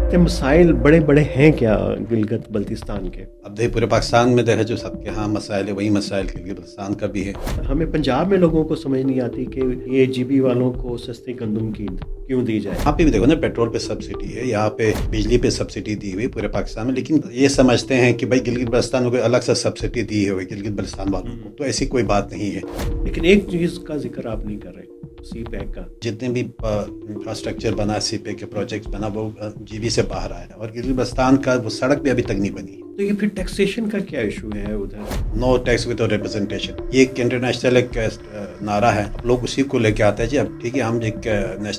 کرتے ہیں مسائل بڑے بڑے ہیں کیا گلگت بلتستان کے؟ اب دیکھیں پورے پاکستان میں دیکھا جو سب کے ہاں مسائل ہے وہی مسائل گلگت بلتستان کا بھی ہے. ہمیں پنجاب میں لوگوں کو سمجھ نہیں آتی کہ یہ جی بی والوں کو سستی گندم کی کیوں دی جائے. یہاں پہ بھی دیکھو نا پیٹرول پہ سبسڈی ہے, یہاں پہ بجلی پہ سبسڈی دی ہوئی پورے پاکستان میں, لیکن یہ سمجھتے ہیں کہ بھائی گلگت بلتستان میں کوئی الگ سے سبسڈی دی ہوئی گلگت بلتستان والوں کو, تو ایسی کوئی بات نہیں ہے. لیکن ایک چیز کا ذکر آپ نہیں کر رہے, سی پیک کا. جتنے بھی انفراسٹرکچر بنا سی پے کے پروجیکٹس بنا وہ جی بی سے باہر آیا, اور گلگت بلتستان کا وہ سڑک بھی ابھی تک نہیں بنی. تو یہ پھر ٹیکسیشن کا کیا ایشو ہے ادھر؟ نو ٹیکس ود ریپرزنٹیشن, یہ ایک انٹرنیشنل ایک نعرہ ہے, اب لوگ اسی کو لے کے آتے ہیں. جی اب ٹھیک ہے, ہم ایک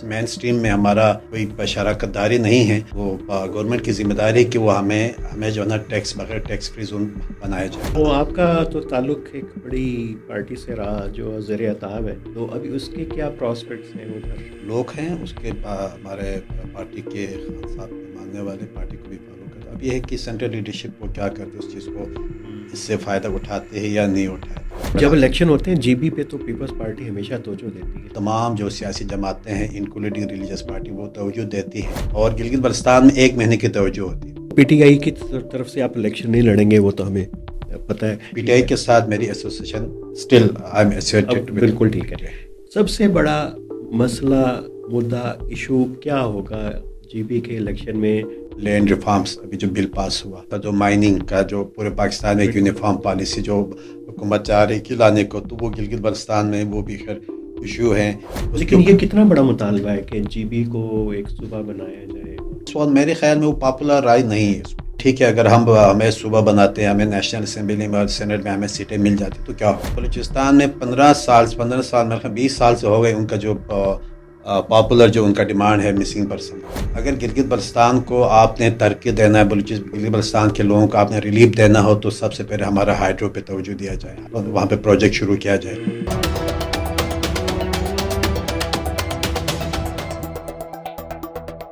مین اسٹریم میں ہمارا کوئی شراکت داری نہیں ہے, وہ گورنمنٹ کی ذمہ داری ہے کہ وہ ہمیں جو ہے نا ٹیکس بغیر ٹیکس فری زون بنایا جائے. وہ آپ کا تو تعلق ایک بڑی پارٹی سے رہا جو زیر اطاعت ہے, تو ابھی اس کے کیا پراسپیکٹس ہیں ادھر؟ لوگ ہیں اس کے ہمارے پارٹی کے خان صاحب کے ماننے والے, پارٹی کو بھی فالو کرتے. اب یہ ہے کہ سینٹرل لیڈرشپ کو کیا کرتے اس چیز کو, اس سے فائدہ اٹھاتے ہیں یا نہیں اٹھاتے. جب الیکشن ہوتے ہیں جی بی پہ تو پیپلز پارٹی ہمیشہ توجہ دیتی ہے. تمام جو سیاسی جماعتیں ہیں انکلوڈنگ ریلیجس پارٹی وہ توجہ دیتی ہیں, اور گلگت بلتستان میں 1 مہینے کی توجہ ہوتی ہے. پی ٹی آئی کی طرف سے آپ الیکشن نہیں لڑیں گے وہ تو ہمیں پتہ ہے. پی ٹی آئی کے ساتھ میری association still I am associated. بالکل ٹھیک ہے. سب سے بڑا مسئلہ مدعا ایشو کیا ہوگا جی بی کے الیکشن میں؟ لینڈ ریفارمس, ابھی جو بل پاس ہوا تھا, جو مائننگ کا جو پورے پاکستان میں ایک یونیفارم پالیسی جو حکومت چاہ رہی کہ لانے کو, تو وہ گلگت بلتستان میں وہ بھی خیر ایشو ہے. لیکن یہ کتنا بڑا مطالبہ ہے کہ جی بی کو ایک صوبہ بنایا جائے؟ اس وقت میرے خیال میں وہ پاپولر رائے نہیں ہے. ٹھیک ہے, اگر ہمیں صوبہ بناتے ہیں, ہمیں نیشنل اسمبلی میں اور سینٹ میں ہمیں سیٹیں مل جاتی تو کیا ہو. بلوچستان میں 15 سال میں 20 سال سے ہو گئے ان کا جو پاپولر جو ان کا ڈیمانڈ ہے مسنگ پرسن. اگر گلگت بلتستان کو آپ نے ترقی دینا ہے, گلگت بلتستان کے لوگوں کو آپ نے ریلیف دینا ہو, تو سب سے پہلے ہمارا ہائیڈرو پہ توجہ دیا جائے اور وہاں پہ پروجیکٹ شروع کیا جائے.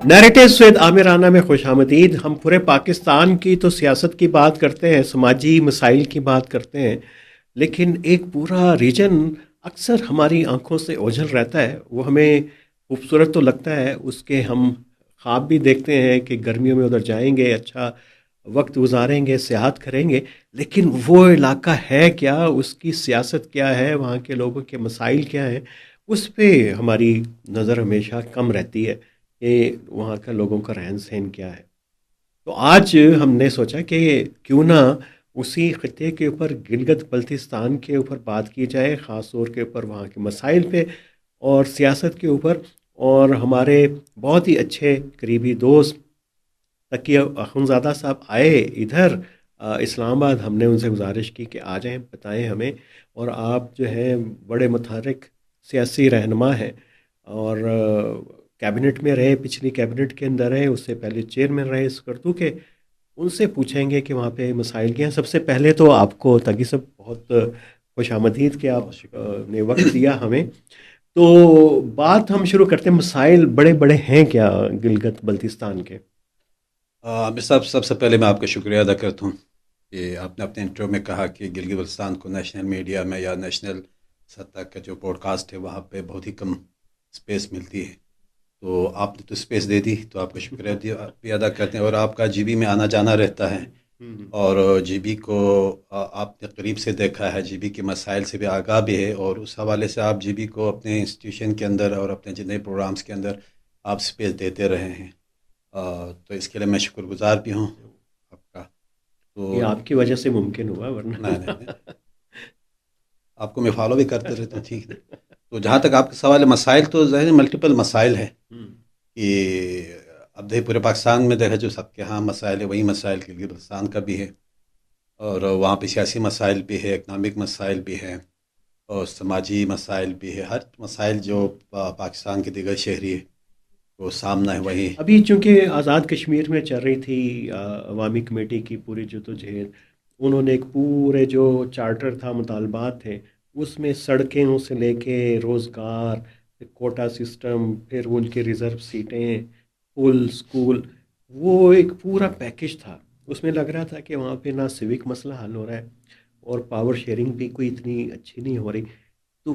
نیریٹیوز ود عامر رانا میں خوش آمدید. ہم پورے پاکستان کی تو سیاست کی بات کرتے ہیں, سماجی مسائل کی بات کرتے ہیں, لیکن ایک پورا ریجن اکثر ہماری آنکھوں سے اوجھل رہتا ہے. وہ ہمیں خوبصورت تو لگتا ہے, اس کے ہم خواب بھی دیکھتے ہیں کہ گرمیوں میں ادھر جائیں گے, اچھا وقت گزاریں گے, سیاحت کریں گے, لیکن وہ علاقہ ہے کیا, اس کی سیاست کیا ہے, وہاں کے لوگوں کے مسائل کیا ہیں, اس پہ ہماری نظر ہمیشہ کم رہتی ہے کہ وہاں کا لوگوں کا رہن سہن کیا ہے. تو آج ہم نے سوچا کہ کیوں نہ اسی خطے کے اوپر گلگت بلتستان کے اوپر بات کی جائے, خاص طور کے اوپر وہاں کے مسائل پہ اور سیاست کے اوپر. اور ہمارے بہت ہی اچھے قریبی دوست تقی اخنزادہ صاحب آئے ادھر اسلام آباد. ہم نے ان سے گزارش کی کہ آ جائیں, بتائیں ہمیں, اور آپ جو ہیں بڑے متحرک سیاسی رہنما ہیں اور کیبنٹ میں رہے, پچھلی کیبنٹ کے اندر رہے, اس سے پہلے چیئرمین رہے اسکردو کے. ان سے پوچھیں گے کہ وہاں پہ مسائل کیا ہیں. سب سے پہلے تو آپ کو تقی صاحب بہت خوش آمدید کہ آپ نے وقت دیا ہمیں. تو بات ہم شروع کرتے ہیں, مسائل بڑے بڑے ہیں کیا گلگت بلتستان کے؟ عامر صاحب, سب سے پہلے میں آپ کا شکریہ ادا کرتا ہوں کہ آپ نے اپنے انٹرویو میں کہا کہ گلگت بلتستان کو نیشنل میڈیا میں یا نیشنل سطح کا جو پوڈ کاسٹ ہے وہاں پہ بہت ہی کم اسپیس ملتی ہے, تو آپ نے تو اسپیس دے دی, تو آپ کا شکریہ بھی ادا کرتے ہیں. اور آپ کا جی بی میں آنا جانا رہتا ہے, اور جی بی کو آپ نے قریب سے دیکھا ہے, جی بی کے مسائل سے بھی آگاہ بھی ہے, اور اس حوالے سے آپ جی بی کو اپنے انسٹیٹیوشن کے اندر اور اپنے جتنے پروگرامز کے اندر آپ اسپیس دیتے رہے ہیں, تو اس کے لیے میں شکر گزار بھی ہوں آپ کا. تو یہ آپ کی وجہ سے ممکن ہوا, ورنہ نہیں, آپ کو میں فالو بھی کرتے رہتا ہوں. ٹھیک ہے, تو جہاں تک آپ کا سوال ہے مسائل, تو ظاہر ملٹیپل مسائل ہیں کہ اب دیکھیں پورے پاکستان میں دیکھا جو سب کے ہاں مسائل ہے وہی مسائل گلگت بلتستان کا بھی ہے, اور وہاں پہ سیاسی مسائل بھی ہے, اکنامک مسائل بھی ہے, اور سماجی مسائل بھی ہے. ہر مسائل جو پاکستان کے دیگر شہری ہے وہ سامنا ہے وہی. ابھی چونکہ آزاد کشمیر میں چل رہی تھی عوامی کمیٹی کی پوری جدوجہد, انہوں نے ایک پورے جو چارٹر تھا, مطالبات تھے, اس میں سڑکوں سے لے کے روزگار, کوٹا سسٹم, پھر ان کے ریزرو سیٹیں, پل, اسکول, وہ ایک پورا پیکج تھا. اس میں لگ رہا تھا کہ وہاں پہ نہ سیوک مسئلہ حل ہو رہا ہے اور پاور شیئرنگ بھی کوئی اتنی اچھی نہیں ہو رہی. تو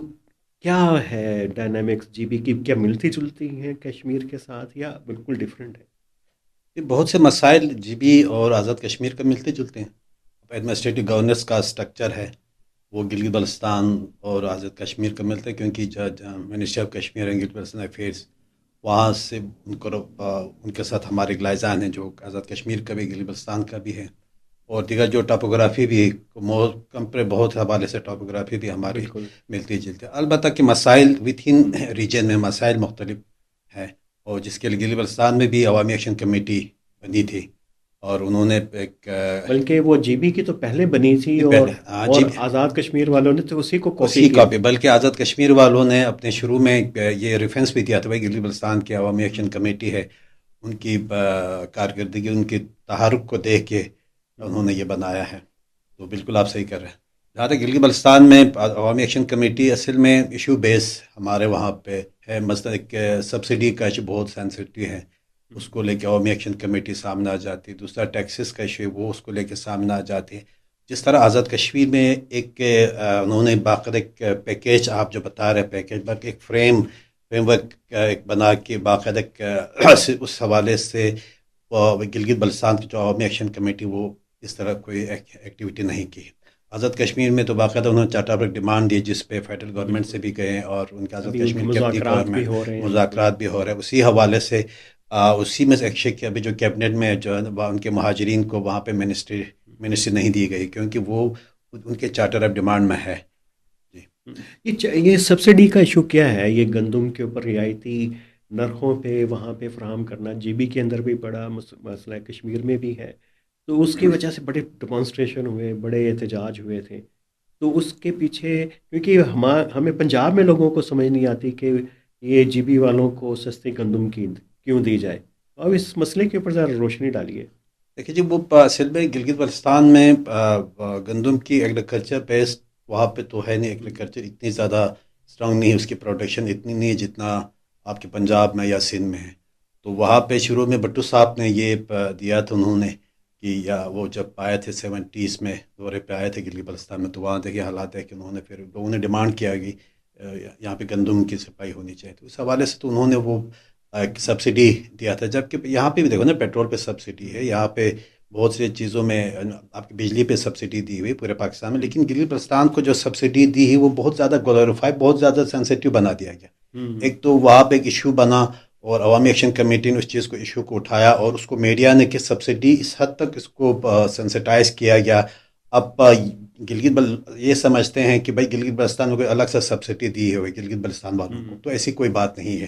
کیا ہے ڈائنامکس جی بی کی, کیا ملتی جلتی ہیں کشمیر کے ساتھ یا بالکل ڈیفرنٹ ہے؟ یہ بہت سے مسائل جی بی اور آزاد کشمیر کا ملتے جلتے ہیں. ایڈمنسٹریٹو گورننس کا اسٹرکچر ہے وہ گلگت بلتستان اور آزاد کشمیر کا ملتا ہے، کیونکہ ministry of Kashmir and Gilgit Baltistan affairs وہاں سے ان کے ساتھ ہمارے گلائزان ہیں جو آزاد کشمیر کا بھی گلگت بلتستان کا بھی ہے، اور دیگر جو ٹاپوگرافی بھی کمپرے بہت حوالے سے ٹاپوگرافی بھی ہماری بالکل ملتی جلتی ہے. البتہ کہ مسائل ود ان ریجن میں مسائل مختلف ہیں، اور جس کے لیے گلگت بلتستان میں بھی عوامی ایکشن کمیٹی بنی تھی، اور انہوں نے ایک بلکہ وہ جی بی کی تو پہلے بنی تھی، پہلے اور جی آزاد کشمیر والوں نے تو اسی کو کاپی اسی کیا. کاپی، بلکہ آزاد کشمیر والوں نے اپنے شروع میں یہ ریفرنس بھی دیا تھا بھائی گلگت بلتستان کی عوامی ایکشن کمیٹی ہے، ان کی کارکردگی ان کی تحرک کو دیکھ کے انہوں نے یہ بنایا ہے. تو بالکل آپ صحیح کر رہے ہیں. جہاں تک گلگت بلتستان میں عوامی ایکشن کمیٹی اصل میں ایشو بیس ہمارے وہاں پہ ہے، مثلا ایک سبسڈی کا ایشو بہت سینسٹیو ہے، اس کو لے کے عوامی ایکشن کمیٹی سامنے آ جاتی ہے. دوسرا ٹیکسز کا ایشو ہے، وہ اس کو لے کے سامنے آ جاتی ہے. جس طرح آزاد کشمیر میں ایک انہوں نے باقاعدہ ایک پیکیج، آپ جو بتا رہے پیکیج بلکہ ایک فریم ورک ایک بنا کے باقاعدہ اس حوالے سے گلگت بلتستان کی جو عوامی ایکشن کمیٹی وہ اس طرح کوئی ایکٹیویٹی نہیں کی. آزاد کشمیر میں تو باقاعدہ انہوں نے چارٹر پر ڈیمانڈ دی جس پہ فیڈرل گورنمنٹ سے بالکل، بھی گئے، اور ان کے آزاد ابھی ان کے کشمیر کی اپنی مذاکرات بھی گورنمنٹ ہو رہے ہیں. مذاکرات بھی ہو رہے ہیں اسی حوالے سے. اسی میں ایک شک ابھی جو کیبنٹ میں جو ہے ان کے مہاجرین کو وہاں پہ منسٹری نہیں دی گئی، کیونکہ وہ ان کے چارٹر آف ڈیمانڈ میں ہے. جی یہ سبسڈی کا ایشو کیا ہے؟ یہ گندم کے اوپر رعایتی نرخوں پہ وہاں پہ فراہم کرنا جی بی کے اندر بھی بڑا مسئلہ ہے، کشمیر میں بھی ہے. تو اس کی وجہ سے بڑے ڈیمانسٹریشن ہوئے، بڑے احتجاج ہوئے تھے. تو اس کے پیچھے کیونکہ ہمیں پنجاب میں لوگوں کو سمجھ نہیں آتی کہ یہ جی بی والوں کو سستی گندم کی کیوں دی جائے. اب اس مسئلے کے اوپر ذرا روشنی ڈالیے. دیکھیے جی، وہ اصل میں گلگت بلتستان میں گندم کی ایگریکلچر بیسڈ وہاں پہ تو ہے نہیں، ایگریکلچر اتنی زیادہ اسٹرانگ نہیں ہے، اس کی پروڈکشن اتنی نہیں ہے جتنا آپ کے پنجاب میں یا سندھ میں ہے. تو وہاں پہ شروع میں بٹو صاحب نے یہ دیا تھا انہوں نے کہ یا وہ جب آئے تھے 70s میں دورے پہ آئے تھے گلگت بلتستان میں، تو وہاں دیکھیے حالات ہے کہ انہوں نے پھر لوگوں نے ڈیمانڈ کیا کہ یہاں پہ گندم کی صفائی ہونی چاہیے. تو اس حوالے سے تو انہوں نے وہ ایک سبسڈی دیا تھا. جبکہ یہاں پہ بھی دیکھو نا، پیٹرول پہ سبسڈی ہے، یہاں پہ بہت سی چیزوں میں آپ کی بجلی پہ سبسڈی دی ہوئی پورے پاکستان میں، لیکن گلگت بلتستان کو جو سبسڈی دی ہے وہ بہت زیادہ گلوریفائی، بہت زیادہ سینسیٹیو بنا دیا گیا. ایک تو وہاں پہ ایک ایشو بنا، اور عوامی ایکشن کمیٹی نے اس چیز کو ایشو کو اٹھایا، اور اس کو میڈیا نے کہ سبسڈی اس حد تک اس کو سینسٹائز کیا گیا. اب یہ سمجھتے ہیں کہ بھائی گلگت بلتستان کو کوئی الگ سے سبسڈی دی ہوئی گلگت بلتستان والوں کو، تو ایسی کوئی بات نہیں ہے.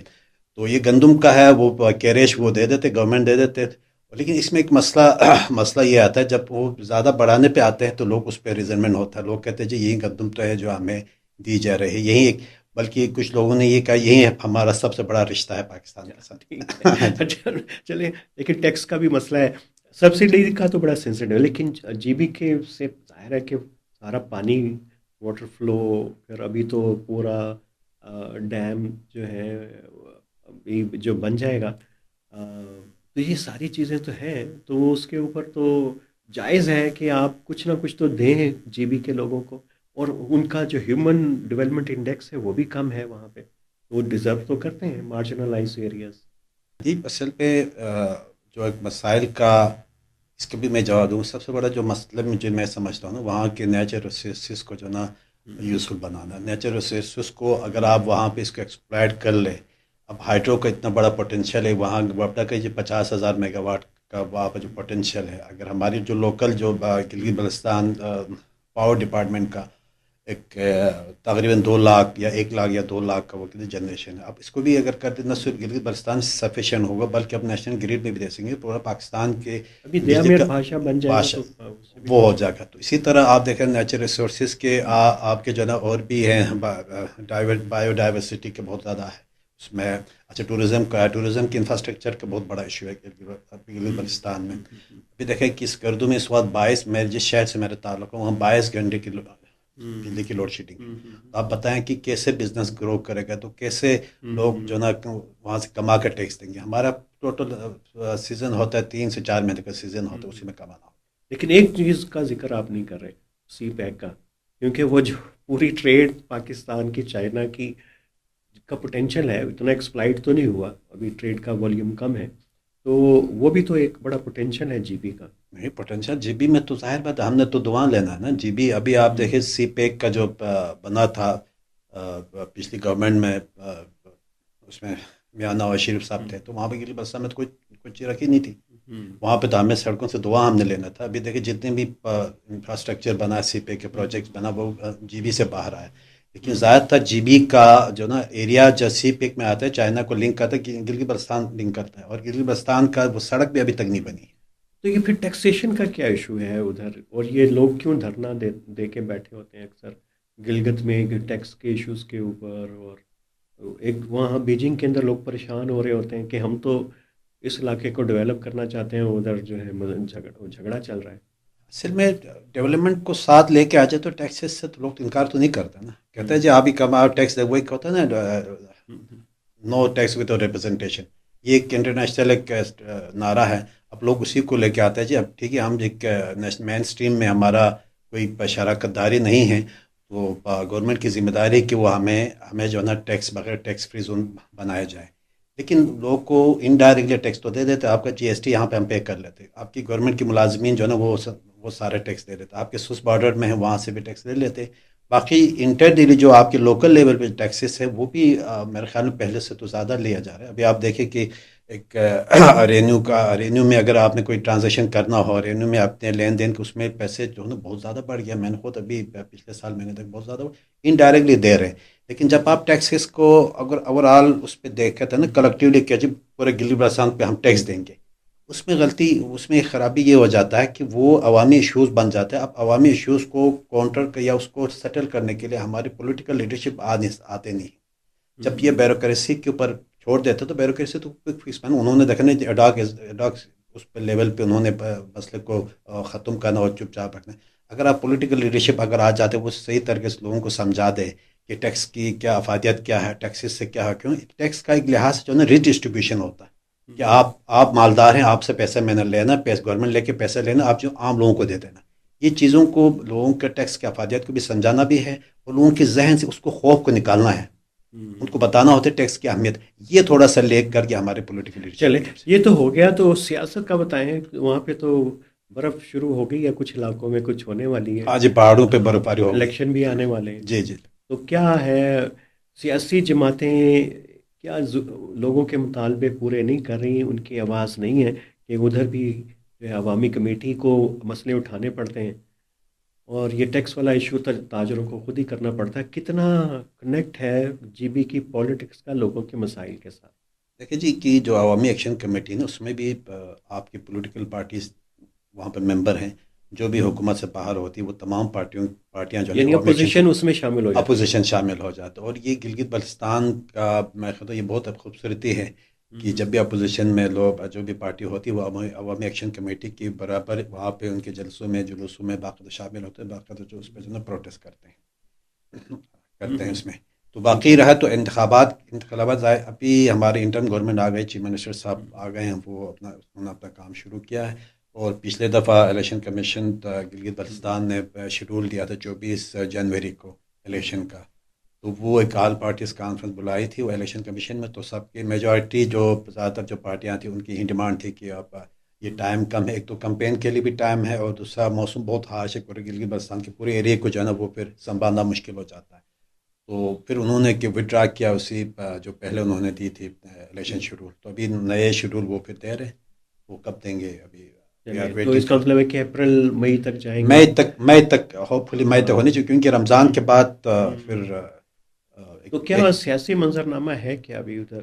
تو یہ گندم کا ہے، وہ کیریش وہ دے دیتے، گورنمنٹ دے دیتے. لیکن اس میں ایک مسئلہ یہ آتا ہے، جب وہ زیادہ بڑھانے پہ آتے ہیں تو لوگ اس پہ ریزنمنٹ ہوتا ہے. لوگ کہتے ہیں جی یہی گندم تو ہے جو ہمیں دی جا رہی ہے، یہی ایک، بلکہ کچھ لوگوں نے یہ کہا یہی ہمارا سب سے بڑا رشتہ ہے پاکستان کے ٹھیک ساتھ. ہے. چلیں، لیکن ٹیکس کا بھی مسئلہ ہے. سبسڈی کا تو بڑا سینسیٹیو ہے، لیکن جی بی کے سے ظاہر ہے کہ سارا پانی، واٹر فلو، پھر ابھی تو پورا ڈیم جو ہے ابھی جو بن جائے گا، تو یہ ساری چیزیں تو ہیں. تو اس کے اوپر تو جائز ہے کہ آپ کچھ نہ کچھ تو دیں جی بی کے لوگوں کو. اور ان کا جو ہیومن ڈیولپمنٹ انڈیکس ہے وہ بھی کم ہے وہاں پہ. وہ ڈیزرو تو کرتے ہیں مارجنلائز ایریاز. جی اصل پہ جو ایک مسائل کا، اس کے بھی میں جواب دوں. سب سے بڑا جو مسئلہ مجھے میں سمجھتا ہوں نا، وہاں کے نیچرل ریسورسز کو جو نا یوزفل بنانا. نیچرل ریسورسز کو اگر آپ وہاں پہ اس کو ایکسپلائٹ کر لیں، اب ہائیڈرو کا اتنا بڑا پوٹینشیل ہے وہاں، بڑا کہ 50,000 میگا واٹ کا وہاں پہ جو پوٹینشیل ہے. اگر ہماری جو لوکل جو گلگت بلتستان پاور ڈپارٹمنٹ کا ایک تقریباً 2 لاکھ یا 1 لاکھ یا 2 لاکھ کا وہ کتنی جنریشن ہے، اب اس کو بھی اگر کر دیں، نہ صرف گلگت بلتستان سفیشینٹ ہوگا بلکہ اب نیشنل گریڈ میں بھی دے سکیں گے. پورا پاکستان کے ابھی دیا بجلی میر کا بھاشا بن جائے گا بادشاہ تو اس سے بھی وہ ہو کچھ. جائے گا. تو اسی طرح آپ دیکھیں نیچرل ریسورسز کے آپ کے جو ہے نا اور بھی ہیں، بایو ڈائیورسٹی کے بہت زیادہ ہے اس میں. اچھا ٹورزم کا ہے، ٹورزم کے انفراسٹرکچر کا بہت بڑا ایشو ہے گلگت بلتستان میں. ابھی دیکھیں کہ اس گردوں میں اس وقت 22، میں جس شہر سے میرے تعلق ہے وہاں 22 گھنٹے کی بجلی کی لوڈ شیڈنگ ہے. تو آپ بتائیں کہ کیسے بزنس گرو کرے گا، تو کیسے لوگ جو نا وہاں سے کما کر ٹیکس دیں گے. ہمارا ٹوٹل سیزن ہوتا ہے 3 سے 4 مہینے کا سیزن ہوتا ہے، اسی میں کمانا. لیکن ایک چیز کا ذکر آپ نہیں کر رہے، سی پیک کا. کیونکہ وہ جو پوری ٹریڈ پاکستان کی چائنا کی کا پوٹینشیل ہے، اتنا ایکسپلائٹ تو نہیں ہوا ابھی، ٹریڈ کا والیوم کم ہے. تو وہ بھی تو ایک بڑا پوٹینشل ہے جی بی کا. نہیں پوٹینشیل جی بی میں تو ظاہر بات ہے، ہم نے تو دعا لینا ہے نا جی بی. ابھی آپ دیکھیں سی پیک کا جو بنا تھا پچھلی گورنمنٹ میں، اس میں میاں نواز شریف صاحب تھے، تو وہاں پہ گلی بستہ میں تو کوئی چیز رکھی نہیں تھی. وہاں پہ تو ہمیں سڑکوں سے دعا ہم نے لینا تھا. ابھی دیکھیں جتنے بھی انفراسٹرکچر بنا، سی پے کے پروجیکٹس بنا، وہ جی بی سے باہر آئے. لیکن ظاہر تھا جی بی کا جو نا ایریا جو سی پیک میں آتا ہے، چائنا کو لنک کرتا ہے، گلگت بلتستان لنک کرتا ہے، اور گلگت بلتستان کا وہ سڑک بھی ابھی تک نہیں بنی ہے. تو یہ پھر ٹیکسیشن کا کیا ایشو ہے ادھر، اور یہ لوگ کیوں دھرنا دے کے بیٹھے ہوتے ہیں اکثر گلگت میں کہ ٹیکس کے ایشوز کے اوپر؟ اور ایک وہاں بیجنگ کے اندر لوگ پریشان ہو رہے ہوتے ہیں کہ ہم تو اس علاقے کو ڈیولپ کرنا چاہتے ہیں، ادھر جو ہے جھگڑا چل رہا ہے. اصل میں ڈیولپمنٹ کو ساتھ لے کے آ جائے تو ٹیکسز سے تو لوگ انکار تو نہیں کرتے نا. کہتے ہیں جی آپ ہی کماؤ ٹیکس دے، وہی ہوتا ہے نا، نو ٹیکس ود ریپرزنٹیشن. یہ ایک انٹرنیشنل ایک نعرہ ہے. اب لوگ اسی کو لے کے آتے ہیں جی اب ٹھیک ہے ہم ایک مین اسٹریم میں ہمارا کوئی شراکت داری نہیں ہے، تو گورنمنٹ کی ذمہ داری ہے کہ وہ ہمیں جو ہے نا ٹیکس بغیر ٹیکس فری زون بنایا جائے. لیکن لوگ کو انڈائریکٹلی ٹیکس تو دے دیتے، آپ کا جی ایس ٹی یہاں پہ ہم پے کر لیتے، آپ کی گورنمنٹ کی ملازمین جو ہے نا وہ سارے ٹیکس دے دیتے، آپ کے سوس بارڈر میں ہیں وہاں سے بھی ٹیکس لے لیتے. باقی انٹر دلی جو آپ کے لوکل لیول پہ ٹیکسز ہے وہ بھی میرے خیال میں پہلے سے تو زیادہ لیا جا رہا ہے. ابھی آپ دیکھیں کہ ایک رینیو میں اگر آپ نے کوئی ٹرانزیکشن کرنا ہو، رینیو میں اپنے لین دین کے اس میں پیسے جو ہے نا بہت زیادہ بڑھ گیا. میں نے خود ابھی پچھلے سال مہینے تک بہت زیادہ انڈائریکٹلی دے رہے ہیں. لیکن جب آپ ٹیکسز کو اگر اوور آل اس پہ دیکھتے ہیں نا کلیکٹیولی کہ جی پورے گلی بلتستان پہ ہم ٹیکس دیں گے، اس میں غلطی، اس میں خرابی یہ ہو جاتا ہے کہ وہ عوامی ایشوز بن جاتے ہیں. اب عوامی ایشوز کو کاؤنٹر یا اس کو سیٹل کرنے کے لیے ہماری پولیٹیکل لیڈرشپ آتے نہیں. جب یہ بیوروکریسی کے اوپر چھوڑ دیتے تو بیوروکریسی تو کوئی فکس میں انہوں نے دیکھا نہیں اڈاک اس پہ لیول پہ انہوں نے مسئلے کو ختم کرنا اور چپ چاپ رکھنا. اگر آپ پولیٹیکل لیڈرشپ اگر آ جاتے وہ صحیح طریقے سے لوگوں کو سمجھا دے کہ ٹیکس کی کیا افادیت کیا ہے، ٹیکسز سے کیا ہے، کیوں ٹیکس کا ایک لحاظ سے جو ہے نا ریڈسٹریبیوشن ہوتا ہے کہ آپ مالدار ہیں، آپ سے پیسے میں نے لینا، گورنمنٹ لے کے پیسے لینا، آپ جو عام لوگوں کو دے دینا. یہ چیزوں کو لوگوں کے ٹیکس کی افادیت کو بھی سمجھانا بھی ہے، اور لوگوں کے ذہن سے اس کو خوف کو نکالنا ہے. ان کو بتانا ہوتا ہے ٹیکس کی اہمیت. یہ تھوڑا سا لے کر کے ہمارے پولیٹیکل چلے لیڈرشپ. یہ تو ہو گیا. تو سیاست کا بتائیں، وہاں پہ تو برف شروع ہو گئی ہے، کچھ علاقوں میں کچھ ہونے والی ہے. ہاں جی پہاڑوں پہ برف باری ہو گئی. الیکشن بھی آنے والے ہیں. جی جی. تو کیا ہے، سیاسی جماعتیں کیا لوگوں کے مطالبے پورے نہیں کر رہی ہیں؟ ان کی آواز نہیں ہے کہ ادھر بھی جو ہے عوامی کمیٹی کو مسئلے اٹھانے پڑتے ہیں، اور یہ ٹیکس والا ایشو تاجروں کو خود ہی کرنا پڑتا ہے. کتنا کنیکٹ ہے جی بی کی پالیٹکس کا لوگوں کے مسائل کے ساتھ؟ دیکھیں جی کہ جو عوامی ایکشن کمیٹی نا اس میں بھی آپ کی پولیٹیکل پارٹیز وہاں پہ ممبر ہیں. جو بھی حکومت سے باہر ہوتی ہے وہ تمام پارٹیاں جو ہے یعنی عوامی ایکشن اپوزیشن اس میں شامل ہو جاتی اپوزیشن شامل ہو جاتا ہے. اور یہ گلگت بلتستان کا میں خود یہ بہت خوبصورتی ہے کہ جب بھی اپوزیشن میں لوگ جو بھی پارٹی ہوتی ہے وہ عوامی ایکشن کمیٹی کی برابر وہاں پہ ان کے جلسوں میں جلوسوں میں باقاعدہ شامل ہوتے ہیں، باقاعدہ جو اس پہ جو ہے نا پروٹیسٹ کرتے ہیں اس میں. تو باقی رہا تو انتخابات ابھی ہمارے انٹرم گورنمنٹ آ گئی، چیف منسٹر صاحب آ گئے ہیں، وہ انہوں نے اپنا کام شروع کیا ہے. اور پچھلے دفعہ الیکشن کمیشن گلگت بلتستان نے شیڈول دیا تھا 24 جنوری کو الیکشن کا. تو وہ ایک آل پارٹیز کانفرنس بلائی تھی وہ الیکشن کمیشن میں. تو سب کی میجورٹی جو زیادہ تر جو پارٹیاں تھیں ان کی ہی ڈیمانڈ تھی کہ اب یہ ٹائم کم ہے، ایک تو کمپین کے لیے بھی ٹائم ہے، اور دوسرا موسم بہت ہارش ہے پورے گلگت بلتستان کے پورے ایریا کو جو ہے نا وہ پھر سنبھالنا مشکل ہو جاتا ہے. تو پھر انہوں نے کہ وڈرا کیا اسی جو پہلے انہوں نے دی تھی الیکشن شیڈول. تو ابھی نئے شیڈول وہ پھر دے رہے ہیں، وہ کب دیں گے ابھی تو اس کا مطلب ہے کہ اپریل مئی تک جائیں گے. مئی تک ہوپ فلی مئی تک ہونی چاہیے، کیونکہ رمضان کے بعد پھر تو کیا سیاسی منظرنامہ ہے کیا ابھی ادھر؟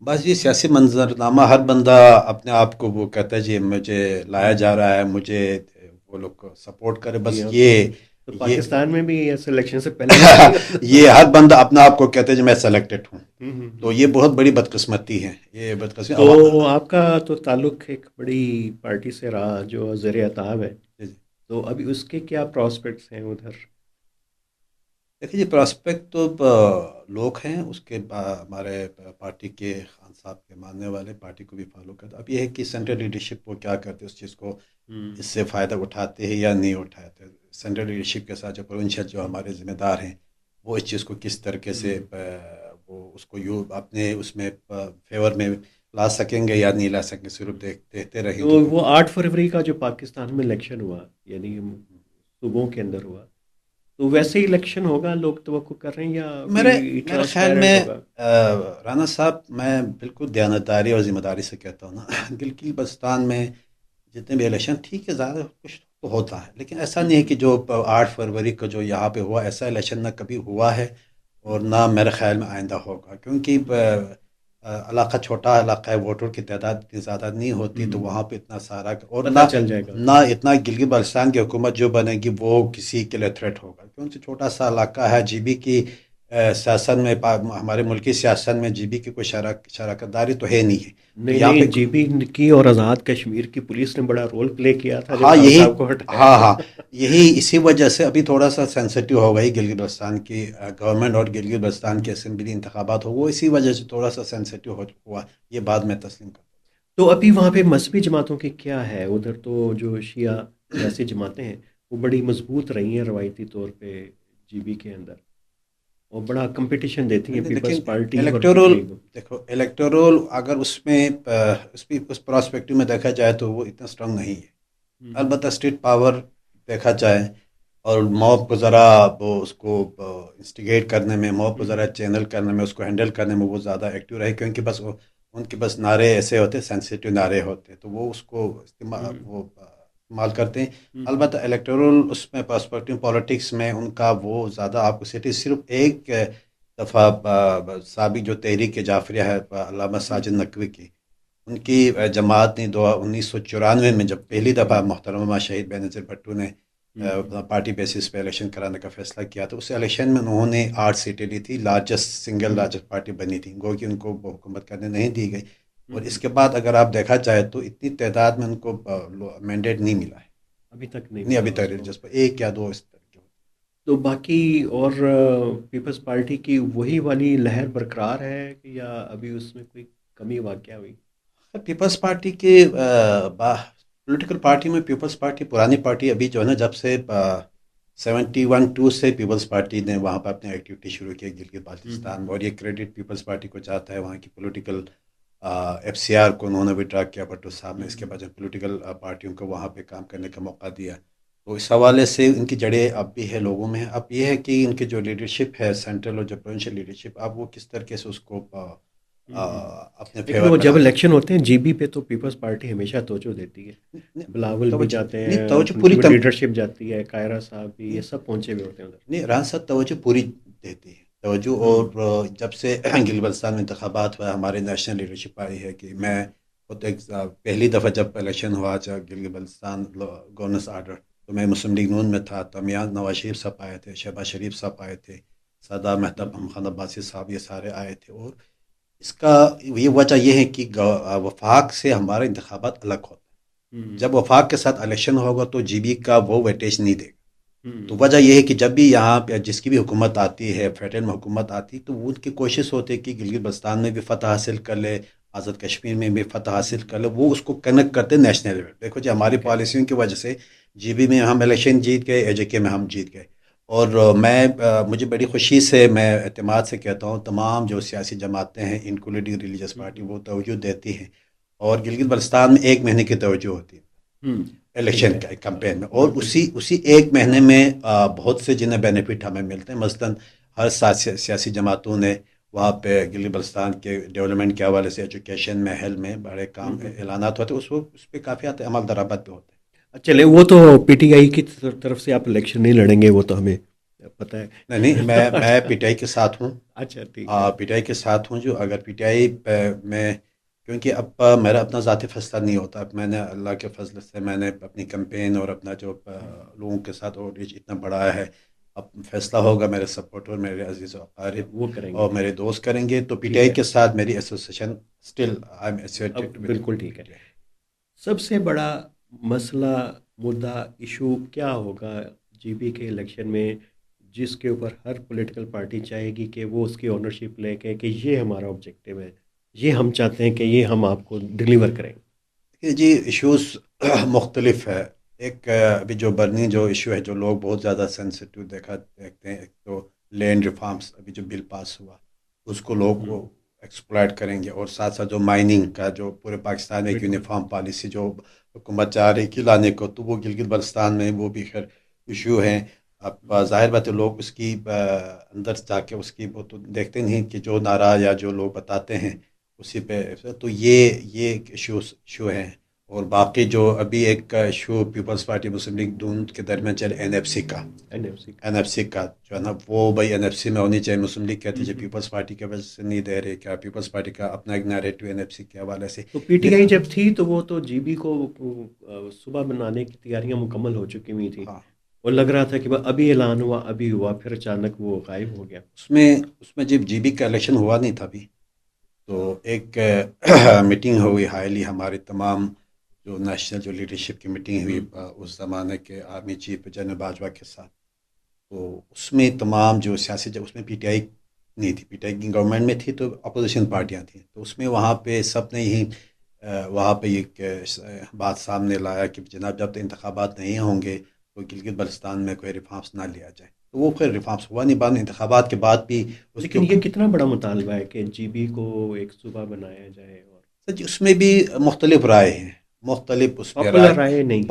بس یہ سیاسی منظرنامہ ہر بندہ اپنے آپ کو وہ کہتا ہے جی مجھے لایا جا رہا ہے، مجھے وہ لوگ سپورٹ کرے. بس تو یہ پاکستان میں بھی ایسے الیکشن سے پہلے یہ ہر بندہ اپنے آپ کو کہتا ہے جی میں سلیکٹڈ ہوں. تو یہ بہت بڑی بدقسمتی ہے. یہ بدقسمتی تو آپ کا تو تعلق ایک بڑی پارٹی سے رہا جو زیر اطاعت ہے، تو ابھی اس کے کیا پراسپیکٹس ہیں ادھر؟ دیکھیے جی پراسپیکٹ تو لوگ ہیں اس کے ہمارے پارٹی کے خان صاحب کے ماننے والے پارٹی کو بھی فالو کرتے. اب یہ ہے کہ سینٹرل لیڈرشپ وہ کیا کرتے اس چیز کو، اس سے فائدہ اٹھاتے ہیں یا نہیں اٹھاتے. سینٹرل لیڈرشپ کے ساتھ جو پروونشل جو ہمارے ذمہ دار ہیں وہ اس چیز کو کس طریقے سے وہ اس کو اپنے اس میں فیور میں لا سکیں گے یا نہیں لا سکیں گے، صرف دیکھتے رہیں تو تو وہ 8 فروری کا جو پاکستان میں الیکشن ہوا، یعنی صوبوں کے اندر ہوا، تو ویسے ہی الیکشن ہوگا لوگ توقع کر رہے ہیں یا میرے ابھی میرے خیال ٹرانسپیرنٹ میں ہوگا؟ رانا صاحب، میں بالکل دیانتداری اور ذمہ داری سے کہتا ہوں نا گلگت بلتستان میں جتنے بھی الیکشن ٹھیک ہے، زیادہ کچھ تو ہوتا ہے، لیکن ایسا نہیں ہے کہ جو 8 فروری کو جو یہاں پہ ہوا ایسا الیکشن نہ کبھی ہوا ہے اور نہ میرے خیال میں آئندہ ہوگا، کیونکہ علاقہ چھوٹا علاقہ ہے، ووٹر کی تعداد اتنی زیادہ نہیں ہوتی، تو وہاں پہ اتنا سارا اور پتہ چل جائے گا. نہ اتنا گلگت بلتستان کی حکومت جو بنے گی وہ کسی کے لیے تھریٹ ہوگا، کیونکہ چھوٹا سا علاقہ ہے۔ جی بی کی سیاست میں ہمارے ملکی سیاست میں جی بی کی کوئی شراکت داری تو ہے نہیں ہے، تو نہیں یہاں پہ نہیں، جی بی کی اور آزاد کشمیر کی پلیس نے بڑا رول پلے کیا تھا جب ہاں خان یہی صاحب کو ہٹایا ہاں تھا. ہاں یہی اسی وجہ سے ابھی تھوڑا سا سینسٹیو ہو گئی گلگت بلتستان کی گورنمنٹ، اور گلگت بلتستان کے اسمبلی انتخابات وہ اسی وجہ سے تھوڑا سا سینسٹیو ہوا، یہ بات میں تسلیم کرتا تو ابھی وہاں پہ مذہبی جماعتوں کی کیا ہے ادھر؟ تو جو شیعہ سیاسی جماعتیں ہیں وہ بڑی مضبوط رہی ہیں روایتی طور پہ جی بی کے اندر، اور بڑا کمپٹیشن دیتی ہیں ہوں، لیکن پیپلز پارٹی اور پی ٹی الیکٹورل آئی کو. دیکھو، الیکٹورل اگر اس میں اس پراسپیکٹو میں دیکھا جائے تو وہ اتنا اسٹرانگ نہیں ہے، البتہ اسٹیٹ پاور دیکھا جائے اور موب کو ذرا وہ اس کو انسٹیگیٹ کرنے میں، موب کو ذرا چینل کرنے میں، اس کو ہینڈل کرنے میں وہ زیادہ ایکٹیو رہے، کیونکہ بس ان کے بس نعرے ایسے ہوتے، سینسیٹیو نعرے ہوتے، تو وہ اس کو استعمال کرتے ہیں۔ البتہ الیکٹورل اس میں پرسپیکٹو پالیٹکس میں ان کا وہ زیادہ آپ کو سٹی صرف ایک دفعہ سابق جو تحریک جعفریہ ہے علامہ ساجد نقوی کی، ان کی جماعت نے 1994 میں جب پہلی دفعہ محترمہ شہید بینظیر بھٹو نے پارٹی بیسس پہ الیکشن کرانے کا فیصلہ کیا، تو اس الیکشن میں انہوں نے 8 سیٹیں لی تھی، سنگل لارجسٹ پارٹی بنی تھی، گو کہ ان کو حکومت کرنے نہیں دی گئی، اور اس کے بعد اگر آپ دیکھا جائے تو اتنی تعداد میں ان کو مینڈیٹ نہیں ملا ہے، ابھی تک نہیں نہیں ملا ابھی تک اس کو. ریلیجس پر ایک یا دو اس طرح کے تو باقی اور پیپلز پارٹی کی وہی والی لہر برقرار ہے کہ یا ابھی اس میں کوئی کمی واقع ہوئی؟ پیپلز پارٹی کے پولیٹیکل پارٹی میں پیپلز پارٹی پرانی پارٹی ابھی جو ہے نا، جب سے 71-2 سے پیپلز پارٹی نے وہاں پر اپنی ایکٹیویٹی شروع کی گلگت بلتستان میں، اور یہ کریڈٹ پیپلز پارٹی کو جاتا ہے، وہاں کی پولیٹیکل ایف سی آر کو انہوں نے وڈرا کیا بھٹو صاحب نے، اس کے بعد پولیٹیکل پارٹیوں کو وہاں پہ کام کرنے کا موقع دیا، تو اس حوالے سے ان کی جڑیں اب بھی ہے لوگوں میں۔ اب یہ ہے کہ ان کی جو لیڈرشپ ہے سینٹرل اور جو پروونشل لیڈرشپ، اب وہ کس طریقے سے اس کو اپنے لیکن فیور وہ میں جب لاتے الیکشن ہوتے ہیں جی بی پہ تو پیپلز پارٹی ہمیشہ توجہ دیتی ہے. ہیں۔ بلاول بھی توجہ جاتے نہیں، ہیں، توجہ ان کی پوری بھی لیڈرشپ جاتی ہے، قاہرہ صاحب بھی، یہ سب پہنچے ہوئے ہوتے ہیں ادھر. نہیں، رانا صاحب توجہ پوری دیتی ہے توجہ، اور جب سے گلگت بلتستان میں انتخابات ہوا، ہمارے نیشنل لیڈرشپ آئی ہے کہ میں خود ایک پہلی دفعہ جب الیکشن ہوا گلگت بلتستان گورننس آرڈر، تو میں مسلم لیگ نون میں تھا، تو میاں نواز شریف صاحب آئے تھے، شہباز شریف صاحب آئے تھے، سردار مہتاب خان عباسی صاحب، یہ سارے آئے تھے، اور اس کا یہ وجہ یہ ہے کہ وفاق سے ہمارے انتخابات الگ ہوتے ہیں، جب وفاق کے ساتھ الیکشن ہوگا تو جی بی کا وہ ویٹیج نہیں دے گا، تو وجہ یہ ہے کہ جب بھی یہاں پہ جس کی بھی حکومت آتی ہے، فیڈرل میں حکومت آتی، تو وہ ان کی کوشش ہوتی ہے کہ گلگت بلتستان میں بھی فتح حاصل کر لے، آزاد کشمیر میں بھی فتح حاصل کر لے، وہ اس کو کنیکٹ کرتے نیشنل لیول۔ دیکھو جی، ہماری پالیسیوں کی وجہ سے جی بی میں ہم الیکشن جیت گئے، اے جے کے میں ہم جیت گئے، اور مجھے بڑی خوشی سے، میں اعتماد سے کہتا ہوں، تمام جو سیاسی جماعتیں ہیں انکلوڈنگ ریلیجس پارٹی، وہ توجہ دیتی ہیں، اور گلگت بلتستان میں 1 مہینے کی توجہ ہوتی ہے ٹھیک الیکشن ہے. کا کمپین میں، اور بالکل اسی 1 مہینے میں بہت سے جنہیں بینیفٹ ہمیں ملتے ہیں، مثلاً ہر سیاسی جماعتوں نے وہاں پہ گلگت بلتستان کے ڈیولپمنٹ کے حوالے سے، ایجوکیشن میں، ہیلتھ میں بڑے کام اعلانات ہوتے ہیں، اس پہ کافی عمل درآمد بھی ہوتے ہیں۔ چلے، وہ تو پی ٹی آئی کی طرف سے آپ الیکشن نہیں لڑیں گے، وہ تو ہمیں پتہ ہے. نہیں نہیں، میں پی ٹی آئی کے ساتھ ہوں، اچھا ٹھیک ہے. پی ٹی آئی کے ساتھ ہوں، جو اگر پی ٹی آئی میں، کیونکہ اب میرا اپنا ذاتی فیصلہ نہیں ہوتا، اب میں نے اللہ کے فضل سے میں نے اپنی کمپین اور اپنا جو لوگوں کے ساتھ آؤٹ اتنا بڑھایا ہے، اب فیصلہ ہوگا میرے سپورٹر، میرے عزیز و اقارب وہ کریں گے. اور میرے دوست کریں گے، تو پی ٹی ٹھیک آئی ہے. کے ساتھ میری ایسوسیشن اسٹل آئی ایم اب ایسوسیٹڈ ود بالکل ٹھیک پی ہے. T I. سب سے بڑا مسئلہ، مدعا، ایشو کیا ہوگا جی بی کے الیکشن میں، جس کے اوپر ہر پولیٹیکل پارٹی چاہے گی کہ وہ اس کی اونرشپ لے کے کہ یہ ہمارا آبجیکٹیو ہے، یہ ہم چاہتے ہیں کہ یہ ہم آپ کو ڈلیور کریں؟ جی، ایشوز مختلف ہے، ایک ابھی جو برننگ جو ایشو ہے، جو لوگ بہت زیادہ سینسیٹیو دیکھتے ہیں، ایک تو لینڈ ریفارمس، ابھی جو بل پاس ہوا، اس کو لوگ ایکسپلائٹ کریں گے، اور ساتھ ساتھ جو مائننگ کا جو پورے پاکستان میں ایک بالکل یونیفارم پالیسی جو حکومت چاہ رہی کہ لانے کو، تو وہ گلگت بلتستان میں وہ بھی خیر ایشو ہیں. اب ظاہر بات ہے لوگ اس کی اندر جا کے اس کی وہ تو دیکھتے نہیں کہ جو نعرہ یا جو لوگ بتاتے ہیں اسی پہ، تو یہ ایک ایشو ہے. اور باقی جو ابھی ایک ایشو پیپلز پارٹی مسلم لیگ دونوں کے درمیان چلے این ایف سی کا، NFC کا. این ایف سی کا جو ہے نا، وہ بھائی این ایف سی میں ہونی چاہیے. مسلم لیگ کہتی ہے پیپلز پارٹی کی وجہ سے نہیں دے رہے، کیا پیپلز پارٹی کا اپنا ایک نیریٹو این ایف سی کے حوالے سے. تو PTI جب تھی تو وہ تو GB کو صبح بنانے کی تیاریاں مکمل ہو چکی ہوئی تھی، ہاں، اور لگ رہا تھا کہ ابھی اعلان ہوا، ابھی ہوا، پھر اچانک وہ غائب ہو گیا. اس میں جب جی بی کا الیکشن ہوا نہیں تھا ابھی، تو ایک میٹنگ ہوئی ہائیلی ہماری تمام جو نیشنل جو لیڈرشپ کی میٹنگ ہوئی اس زمانے کے آرمی چیف جنرل باجوہ کے ساتھ. تو اس میں تمام جو سیاسی، جب اس میں پی ٹی آئی نہیں تھی، پی ٹی آئی کی گورنمنٹ میں تھی تو اپوزیشن پارٹیاں تھیں، تو اس میں وہاں پہ سب نے ہی وہاں پہ ایک بات سامنے لایا کہ جناب جب تک انتخابات نہیں ہوں گے تو گلگت بلتستان میں کوئی ریفارمس نہ لیا جائے. تو وہ پھر ریفارمس ہوا نہیں، بعد انتخابات کے بعد بھی اس کے لیکن یہ کتنا بڑا مطالبہ ہے کہ GB کو ایک صوبہ بنایا جائے، اور اس میں بھی مختلف رائے ہیں، مختلف اس پہ رائے. پاپولر رائے نہیں ہے.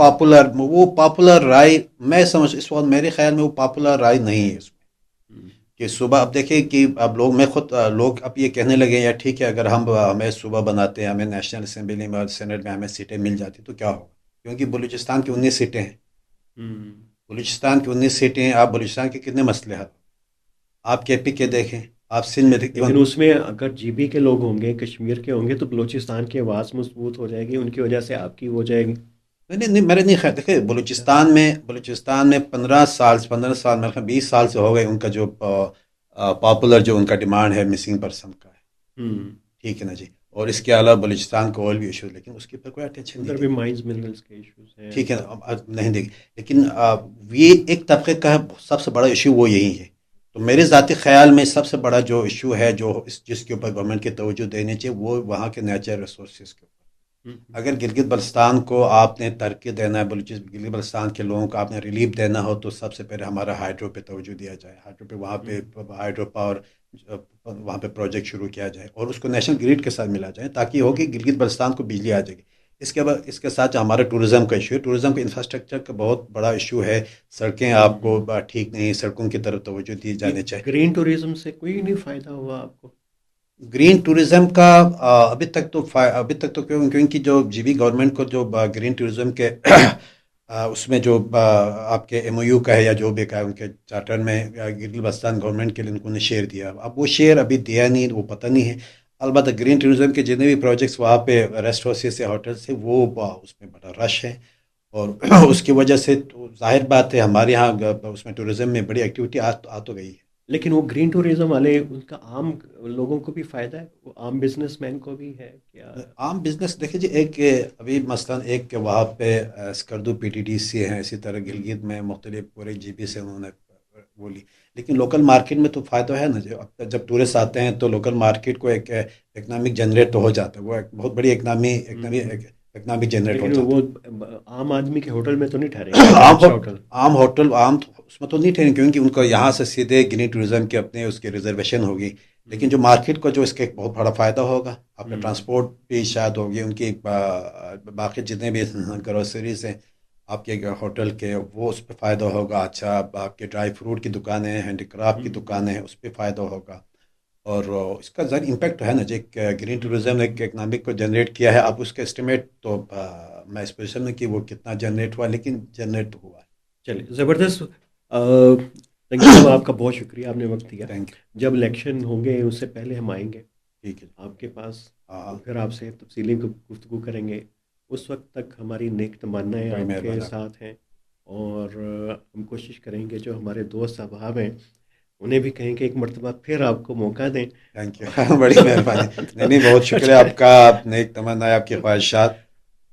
پاپولر رائے میں سمجھ اس وقت میرے خیال میں وہ پاپولر رائے نہیں ہے اس میں کہ صوبہ. اب دیکھیں کہ اب لوگ اب یہ کہنے لگے یا ٹھیک ہے اگر ہمیں صوبہ بناتے ہیں، ہمیں نیشنل اسمبلی میں اور سینٹ میں ہمیں سیٹیں مل جاتی تو کیا ہوگا، کیونکہ بلوچستان کی 19 سیٹیں ہیں. بلوچستان کی 19 سیٹیں ہیں. آپ بلوچستان کے کتنے مسئلے حل، آپ کے پی کے دیکھیں، آپ سندھ میں دیکھیں. لیکن اس میں اگر GB کے لوگ ہوں گے، کشمیر کے ہوں گے، تو بلوچستان کی آواز مضبوط ہو جائے گی، ان کی وجہ سے آپ کی ہو جائے گی. نہیں میرے نہیں خیال. دیکھیں بلوچستان میں 15 سال میرے خیال 20 سال سے ہو گئے ان کا جو پاپولر جو ان کا ڈیمانڈ ہے مسنگ پرسن کا ہے. ٹھیک ہے نا جی. اور اس کے علاوہ بلوچستان کو اور بھی ایشوز، لیکن اس کے اوپر کوئی اٹینشن نہیں ادھر بھی مائنز منرلز کے ایشوز ہیں. ٹھیک ہے نا، نہیں دیکھ. لیکن یہ ایک طبقے کا سب سے بڑا ایشو وہ یہی ہے. تو میرے ذاتی خیال میں سب سے بڑا جو ایشو ہے جو جس کے اوپر گورنمنٹ کی توجہ دینی چاہیے وہ وہاں کے نیچرل ریسورسز کے اوپر. اگر گلگت بلتستان کو آپ نے ترقی دینا ہے، گلگت بلتستان کے لوگوں کو آپ نے ریلیف دینا ہو، تو سب سے پہلے ہمارا ہائیڈرو پہ توجہ دیا جائے. ہائیڈرو پہ وہاں پہ ہائیڈرو پاور وہاں پہ پروجیکٹ شروع کیا جائے اور اس کو نیشنل گریڈ کے ساتھ ملا جائے تاکہ ہو کہ گلگت بلتستان کو بجلی آ جائے گی. اس کے ساتھ ہمارا ٹورزم کا ایشو ہے. ٹورزم کا انفراسٹرکچر کا بہت بڑا ایشو ہے. سڑکیں آپ کو ٹھیک نہیں، سڑکوں کی طرف توجہ دی جانی چاہیے. گرین ٹورزم سے کوئی نہیں فائدہ ہوا آپ کو؟ گرین ٹورزم کا ابھی تک تو کیونکہ جو جی بی گورنمنٹ کو جو گرین ٹورزم کے اس میں جو آپ کے ایم او یو کا ہے یا جو بھی کا ہے ان کے چارٹر میں گلگت بلتستان گورنمنٹ کے لیے ان نے شیئر دیا. اب وہ شیئر ابھی دیا نہیں، وہ پتہ نہیں ہے. البتہ گرین ٹورزم کے جتنے بھی پروجیکٹس وہاں پہ ریسٹ ہاؤسز سے ہوٹل سے وہ اس میں بڑا رش ہے، اور اس کی وجہ سے تو ظاہر بات ہے ہمارے یہاں اس میں ٹورزم میں بڑی ایکٹیویٹی آ تو گئی ہے. لیکن وہ گرین ٹورزم والے ان کا عام لوگوں کو بھی فائدہ ہے، وہ عام بزنس مین کو بھی ہے کیا؟ عام بزنس دیکھیں جی، ایک ابھی مثلاً ایک وہاں پہ Skardu P T D C ہیں، اسی طرح گلگت میں مختلف پورے جی بی سے انہوں نے بولی. لیکن لوکل مارکیٹ میں تو فائدہ ہے نا جی. جب ٹورسٹ آتے ہیں تو لوکل مارکیٹ کو ایک اکنامک جنریٹ تو ہو جاتا ہے، وہ ایک بہت بڑی اکنامک جنریٹ ہو لیکن جاتا وہ ہے. عام آدمی کے ہوٹل میں تو نہیں ٹھہرے گا، اچھا ہوٹل. عام اس میں تو نہیں ٹھہریں کیونکہ ان کو یہاں سے سیدھے گرین ٹورزم کے اپنے اس کی ریزرویشن ہوگی. لیکن جو مارکیٹ کو جو اس کا ایک بہت بڑا فائدہ ہوگا، آپ کا ٹرانسپورٹ بھی شاید ہوگی، ان کی باقی جتنے بھی گروسریز ہیں آپ کے ہوٹل کے وہ اس پہ فائدہ ہوگا. اچھا آپ کے ڈرائی فروٹ کی دکانیں ہیں، ہینڈی کرافٹ کی دکانیں ہیں، اس پہ فائدہ ہوگا. اور اس کا ظاہر امپیکٹ ہے نا جی. گرین ٹورزم نے ایک اکنامک کو جنریٹ کیا ہے. اب اس کا اسٹیمیٹ تو میں اس پوزیشن میں کہ وہ کتنا جنریٹ ہوا، لیکن جنریٹ ہوا ہے. چلیے زبردست. صاحب آپ کا بہت شکریہ، آپ نے وقت دیا. Thank you. جب الیکشن ہوں گے اس سے پہلے ہم آئیں گے ٹھیک ہے. آپ کے پاس، ہاں تو پھر آپ سے تفصیلی گفتگو کریں گے. اس وقت تک ہماری نیک تمنائیں آپ کے ساتھ ہیں، اور ہم کوشش کریں گے جو ہمارے دوست احباب ہیں انہیں بھی کہیں کہ ایک مرتبہ پھر آپ کو موقع دیں. Thank you. بڑی مہربانی. نہیں بہت شکریہ آپ کا. آپ نے ایک تمنا، آپ کی خواہشات،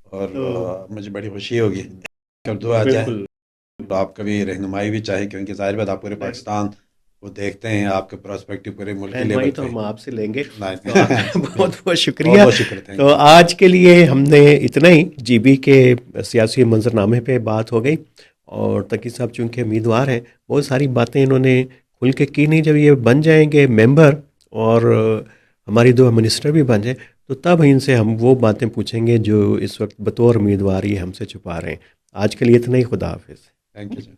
اور مجھے بڑی خوشی ہوگی اردو آ جائے تو آپ کبھی رہنمائی بھی چاہیے، کیونکہ ظاہر بات آپ پورے پاکستان کو دیکھتے ہیں، آپ کے پراسپیکٹو پورے ملک کے لیول تو پہ. ہم آپ سے لیں گے. بہت بہت شکریہ. بہت شکریہ. تو آج کے لیے ہم نے اتنا ہی. جی بی کے سیاسی منظرنامے پہ بات ہو گئی، اور تقی صاحب چونکہ امیدوار ہیں، بہت ساری باتیں انہوں نے کھل کے کی نہیں. جب یہ بن جائیں گے ممبر اور ہماری دعا منسٹر بھی بن جائے تو تب ان سے ہم وہ باتیں پوچھیں گے جو اس وقت بطور امیدوار یہ ہم سے چھپا رہے ہیں. آج کے لیے اتنا ہی. خدا حافظ. Thank you sir.